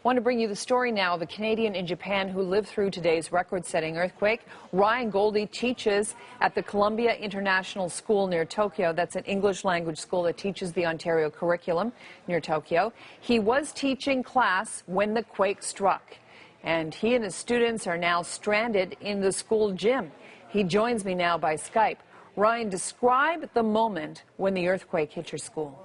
want to bring you the story now of a Canadian in Japan who lived through today's record-setting earthquake. Ryan Goldie teaches at the Columbia International School near Tokyo. That's an English language school that teaches the Ontario curriculum near Tokyo. He was teaching class when the quake struck, and he and his students are now stranded in the school gym. He joins me now by Skype. Ryan, describe the moment when the earthquake hit your school.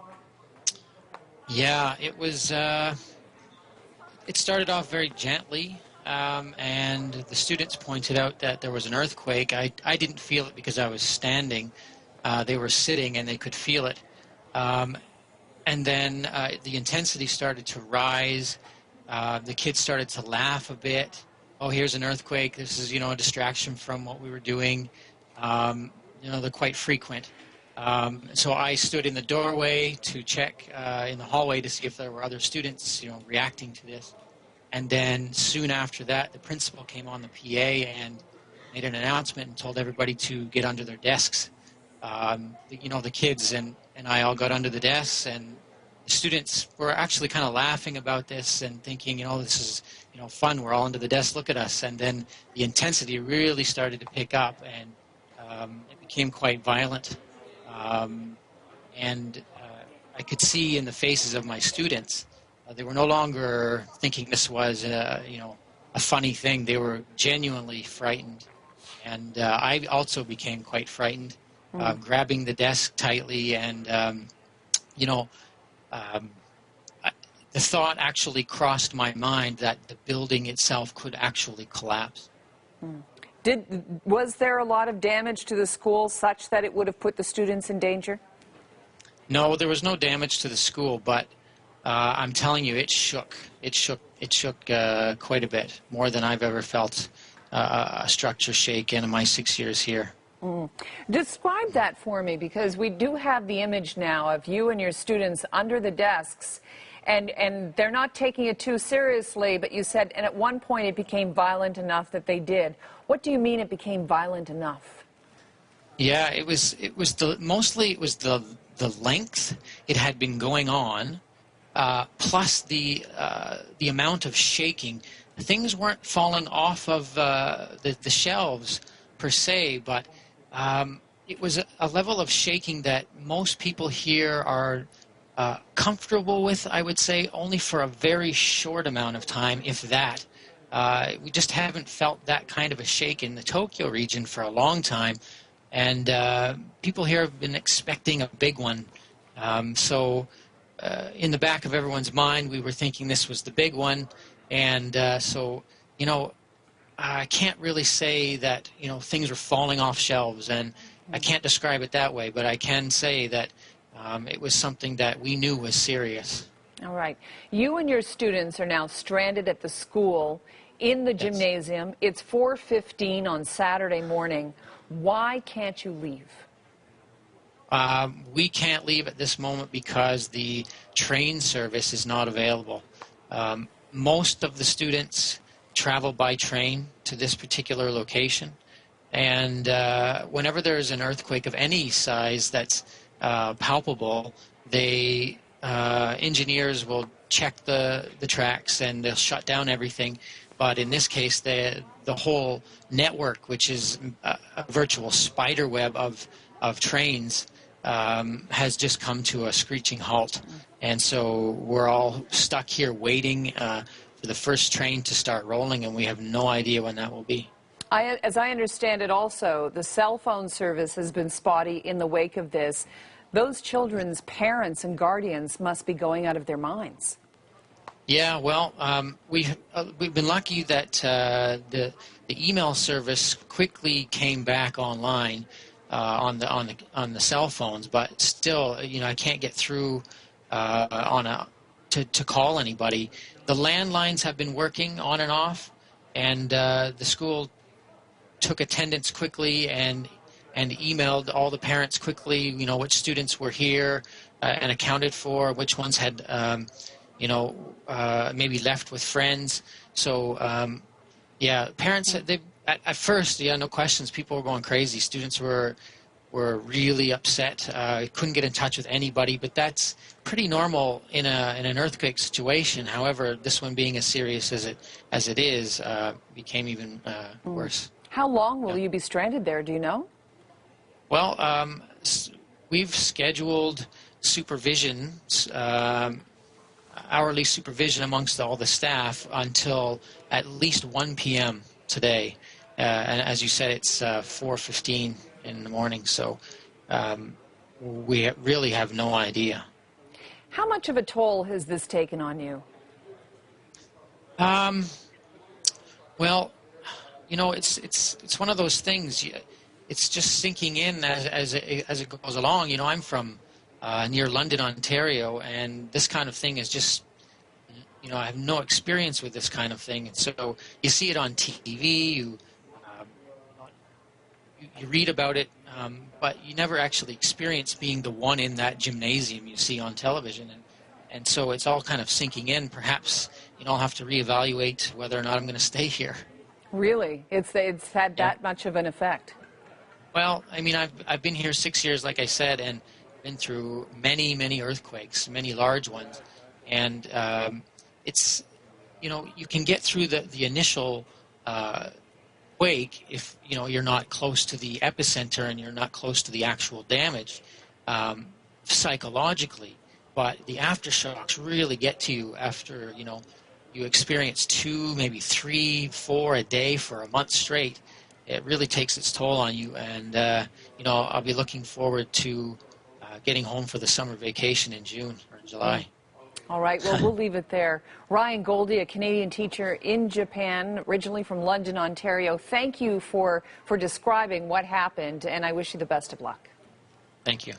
Yeah, it was, it started off very gently, and the students pointed out that there was an earthquake. I didn't feel it because I was standing. They were sitting and they could feel it. And then the intensity started to rise. The kids started to laugh a bit. Oh, here's an earthquake. This is, a distraction from what we were doing. They're quite frequent. So I stood in the doorway to check in the hallway to see if there were other students, reacting to this. And then soon after that, the principal came on the PA and made an announcement and told everybody to get under their desks. The kids and I all got under the desks, and the students were actually kind of laughing about this and thinking, this is, fun. We're all under the desk. Look at us. And then the intensity really started to pick up, and it became quite violent. I could see in the faces of my students, they were no longer thinking this was, a funny thing. They were genuinely frightened. And I also became quite frightened, grabbing the desk tightly. And, the thought actually crossed my mind that the building itself could actually collapse. Was there a lot of damage to the school such that it would have put the students in danger? No, there was no damage to the school, but I'm telling you, it shook. It shook quite a bit, more than I've ever felt a structure shake in my 6 years here. Describe that for me, because we do have the image now of you and your students under the desks, and they're not taking it too seriously, but you said, and at one point it became violent enough that they did. What do you mean it became violent enough? Yeah, mostly it was the length it had been going on, plus the amount of shaking. Things weren't falling off of the shelves per se, but it was a level of shaking that most people here are comfortable with, I would say, only for a very short amount of time, if that. We just haven't felt that kind of a shake in the Tokyo region for a long time, and people here have been expecting a big one. So in the back of everyone's mind, we were thinking this was the big one, and I can't really say that things were falling off shelves, and I can't describe it that way, but I can say that it was something that we knew was serious. All right. You and your students are now stranded at the school in the gymnasium. It's 4:15 on Saturday morning. Why can't you leave? We can't leave at this moment because the train service is not available. Most of the students travel by train to this particular location, and whenever there's an earthquake of any size that's palpable, engineers will check the tracks and they'll shut down everything. But in this case, the whole network, which is a virtual spider web of trains, has just come to a screeching halt. And so we're all stuck here waiting for the first train to start rolling, and we have no idea when that will be. As I understand it also, the cell phone service has been spotty in the wake of this. Those children's parents and guardians must be going out of their minds. Yeah, well, we've been lucky that the email service quickly came back online on the cell phones, but still, I can't get through to call anybody. The landlines have been working on and off, and the school took attendance quickly and emailed all the parents quickly, which students were here and accounted for, which ones had, maybe left with friends. So, parents, at first, no questions, people were going crazy. Students were were really upset. Couldn't get in touch with anybody, but that's pretty normal in an earthquake situation. However, this one being as serious as it is became even worse. How long will you be stranded there? Do you know? Well, we've scheduled supervision, hourly supervision amongst all the staff until at least 1 p.m. today. And as you said, it's 4:15 in the morning, so we really have no idea. How much of a toll has this taken on you? Well, you know, it's one of those things. It's just sinking in as it goes along. You know, I'm from near London, Ontario, and this kind of thing is just, you know, I have no experience with this kind of thing. And so you see it on TV, you read about it, but you never actually experience being the one in that gymnasium you see on television. And so it's all kind of sinking in. Perhaps, you know, I'll have to reevaluate whether or not I'm going to stay here. Really? It's had that much of an effect? Well, I mean, I've been here 6 years, like I said, and been through many earthquakes, many large ones. And it's, you know, you can get through the initial quake if, you know, you're not close to the epicenter and you're not close to the actual damage psychologically. But the aftershocks really get to you after, you know, you experience 2, maybe 3, 4 a day for a month straight. It really takes its toll on you. And, you know, I'll be looking forward to getting home for the summer vacation in June or in July. All right, well, we'll leave it there. Ryan Goldie, a Canadian teacher in Japan, originally from London, Ontario. Thank you for describing what happened, and I wish you the best of luck. Thank you.